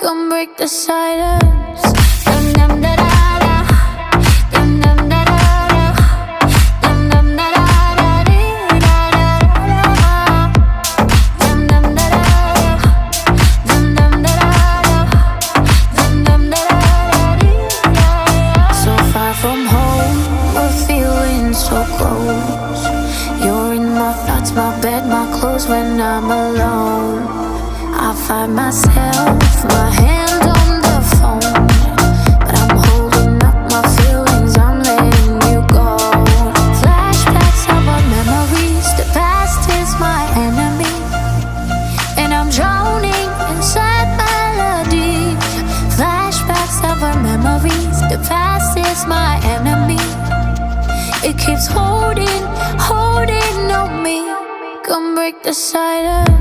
Come break the silence. Dum dum da da da. Dum dum da da da. Dum dum da da da dee da da da da. Dum dum da da da. Dum dum da da da. Dum dum da da da dee da da. So far from home, we're feeling so close. You're in my thoughts, my bed, my clothes when I'm alone. I find myself, my hand on the phone, but I'm holding up my feelings, I'm letting you go. Flashbacks of our memories, the past is my enemy, and I'm drowning in sad melodies. Flashbacks of our memories, the past is my enemy. It keeps holding on me. Come break the silence.